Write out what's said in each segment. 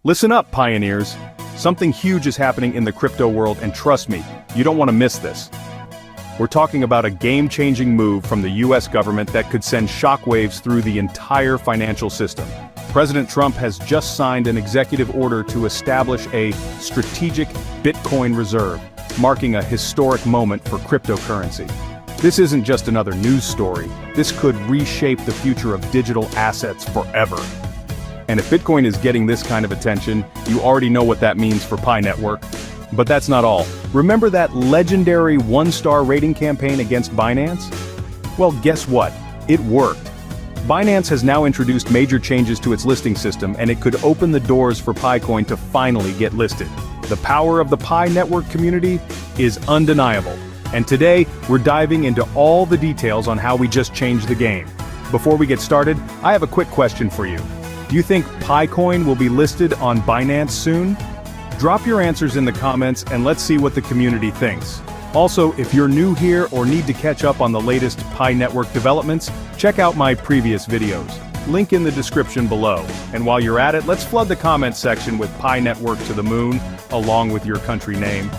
Listen up, pioneers. Something huge is happening in the crypto world, and trust me, you don't want to miss this. We're talking about a game-changing move from the US government that could send shockwaves through the entire financial system. President Trump has just signed an executive order to establish a strategic Bitcoin reserve, marking a historic moment for cryptocurrency. This isn't just another news story. This could reshape the future of digital assets forever. And if Bitcoin is getting this kind of attention, you already know what that means for Pi Network. But that's not all. Remember that legendary one-star rating campaign against Binance? Well, guess what? It worked. Binance has now introduced major changes to its listing system, and it could open the doors for Picoin to finally get listed. The power of the Pi Network community is undeniable. And today, we're diving into all the details on how we just changed the game. Before we get started, I have a quick question for you. Do you think Picoin will be listed on Binance soon? Drop your answers in the comments and let's see what the community thinks. Also, if you're new here or need to catch up on the latest Pi Network developments, check out my previous videos. Link in the description below. And while you're at it, let's flood the comments section with Pi Network to the moon, along with your country name.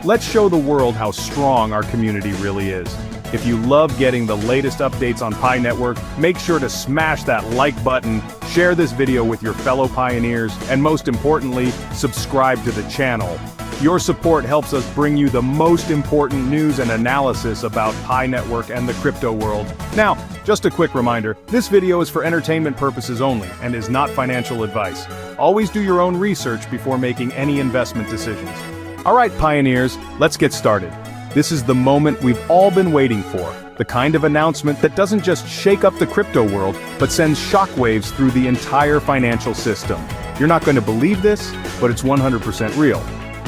Let's show the world how strong our community really is. If you love getting the latest updates on Pi Network, make sure to smash that like button, share this video with your fellow pioneers, and most importantly, subscribe to the channel. Your support helps us bring you the most important news and analysis about Pi Network and the crypto world. Now, just a quick reminder, this video is for entertainment purposes only and is not financial advice. Always do your own research before making any investment decisions. All right, pioneers, let's get started. This is the moment we've all been waiting for, the kind of announcement that doesn't just shake up the crypto world, but sends shockwaves through the entire financial system. You're not going to believe this, but it's 100% real.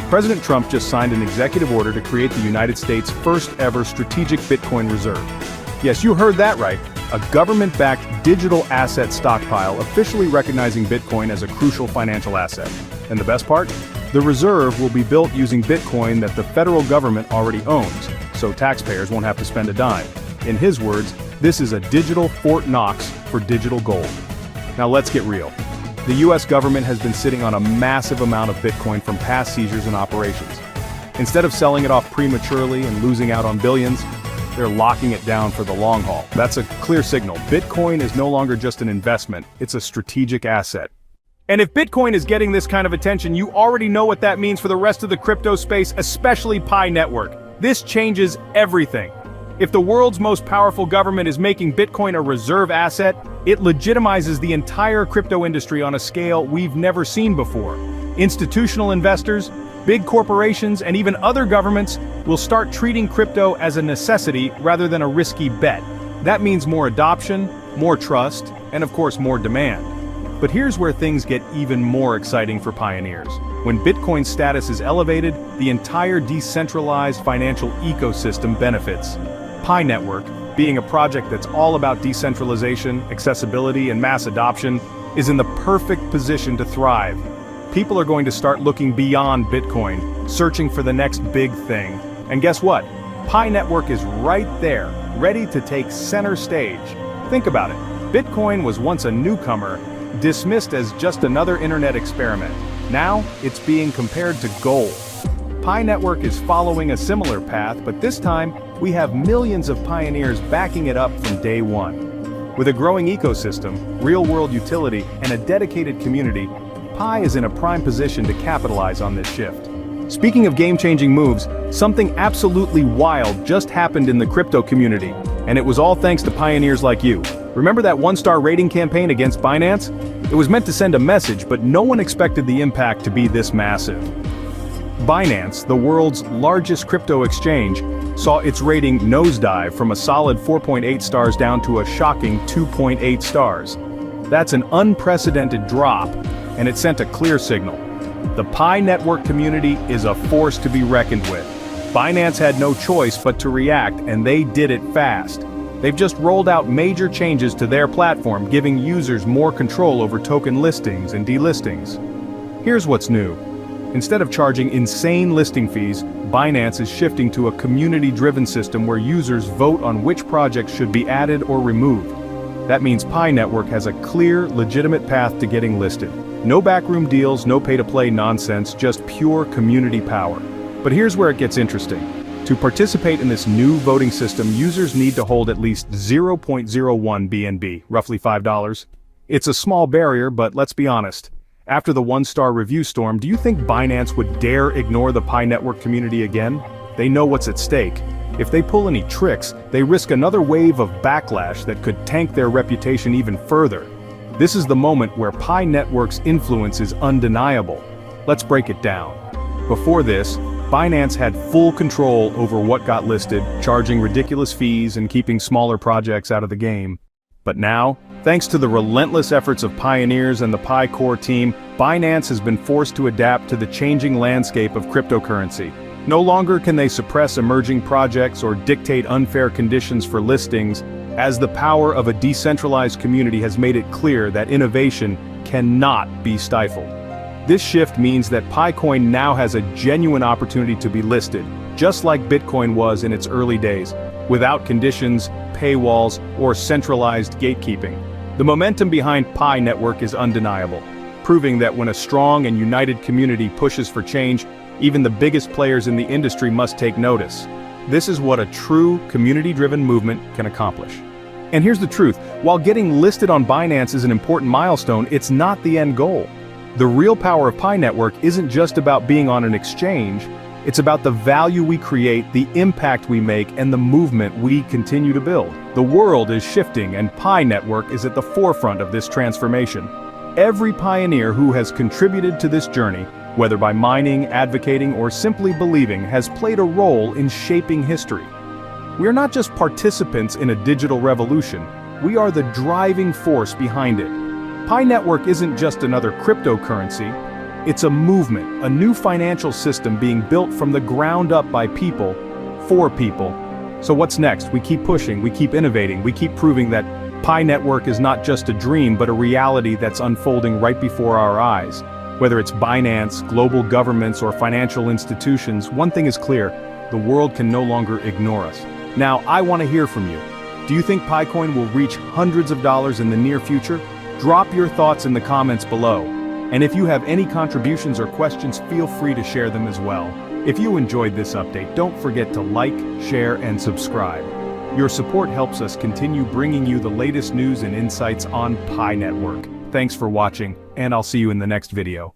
President Trump just signed an executive order to create the United States' first ever strategic Bitcoin reserve. Yes, you heard that right, a government-backed digital asset stockpile officially recognizing Bitcoin as a crucial financial asset. And the best part? The reserve will be built using Bitcoin that the federal government already owns, so taxpayers won't have to spend a dime. In his words, this is a digital Fort Knox for digital gold. Now let's get real. The US government has been sitting on a massive amount of Bitcoin from past seizures and operations. Instead of selling it off prematurely and losing out on billions, they're locking it down for the long haul. That's a clear signal. Bitcoin is no longer just an investment, it's a strategic asset. And if Bitcoin is getting this kind of attention, you already know what that means for the rest of the crypto space, especially Pi Network. This changes everything. If the world's most powerful government is making Bitcoin a reserve asset, it legitimizes the entire crypto industry on a scale we've never seen before. Institutional investors, big corporations, and even other governments will start treating crypto as a necessity rather than a risky bet. That means more adoption, more trust, and of course more demand. But here's where things get even more exciting for pioneers. When Bitcoin's status is elevated, the entire decentralized financial ecosystem benefits. Pi Network, being a project that's all about decentralization, accessibility, and mass adoption, is in the perfect position to thrive. People are going to start looking beyond Bitcoin, searching for the next big thing. And guess what? Pi Network is right there, ready to take center stage. Think about it. Bitcoin was once a newcomer, dismissed as just another internet experiment. Now, it's being compared to gold. Pi Network is following a similar path, but this time, we have millions of pioneers backing it up from day one. With a growing ecosystem, real-world utility, and a dedicated community, Pi is in a prime position to capitalize on this shift. Speaking of game-changing moves, something absolutely wild just happened in the crypto community, and it was all thanks to pioneers like you. Remember that one-star rating campaign against Binance? It was meant to send a message, but no one expected the impact to be this massive. Binance, the world's largest crypto exchange, saw its rating nosedive from a solid 4.8 stars down to a shocking 2.8 stars. That's an unprecedented drop, and it sent a clear signal. The Pi Network community is a force to be reckoned with. Binance had no choice but to react, and they did it fast. They've just rolled out major changes to their platform, giving users more control over token listings and delistings. Here's what's new. Instead of charging insane listing fees, Binance is shifting to a community-driven system where users vote on which projects should be added or removed. That means Pi Network has a clear, legitimate path to getting listed. No backroom deals, no pay-to-play nonsense, just pure community power. But here's where it gets interesting. To participate in this new voting system, users need to hold at least 0.01 BNB, roughly $5. It's a small barrier, but let's be honest. After the one-star review storm, do you think Binance would dare ignore the Pi Network community again? They know what's at stake. If they pull any tricks, they risk another wave of backlash that could tank their reputation even further. This is the moment where Pi Network's influence is undeniable. Let's break it down. Before this, Binance had full control over what got listed, charging ridiculous fees and keeping smaller projects out of the game. But now, thanks to the relentless efforts of pioneers and the Pi core team, Binance has been forced to adapt to the changing landscape of cryptocurrency. No longer can they suppress emerging projects or dictate unfair conditions for listings, as the power of a decentralized community has made it clear that innovation cannot be stifled. This shift means that PiCoin now has a genuine opportunity to be listed, just like Bitcoin was in its early days, without conditions, paywalls, or centralized gatekeeping. The momentum behind Pi Network is undeniable, proving that when a strong and united community pushes for change, even the biggest players in the industry must take notice. This is what a true, community-driven movement can accomplish. And here's the truth, while getting listed on Binance is an important milestone, it's not the end goal. The real power of Pi Network isn't just about being on an exchange, it's about the value we create, the impact we make, and the movement we continue to build. The world is shifting, and Pi Network is at the forefront of this transformation. Every pioneer who has contributed to this journey, whether by mining, advocating, or simply believing, has played a role in shaping history. We are not just participants in a digital revolution, we are the driving force behind it. Pi Network isn't just another cryptocurrency, it's a movement, a new financial system being built from the ground up by people, for people. So what's next? We keep pushing, we keep innovating, we keep proving that Pi Network is not just a dream but a reality that's unfolding right before our eyes. Whether it's Binance, global governments, or financial institutions, one thing is clear, the world can no longer ignore us. Now, I want to hear from you. Do you think PiCoin will reach hundreds of dollars in the near future? Drop your thoughts in the comments below. And if you have any contributions or questions, feel free to share them as well. If you enjoyed this update, don't forget to like, share, and subscribe. Your support helps us continue bringing you the latest news and insights on Pi Network. Thanks for watching, and I'll see you in the next video.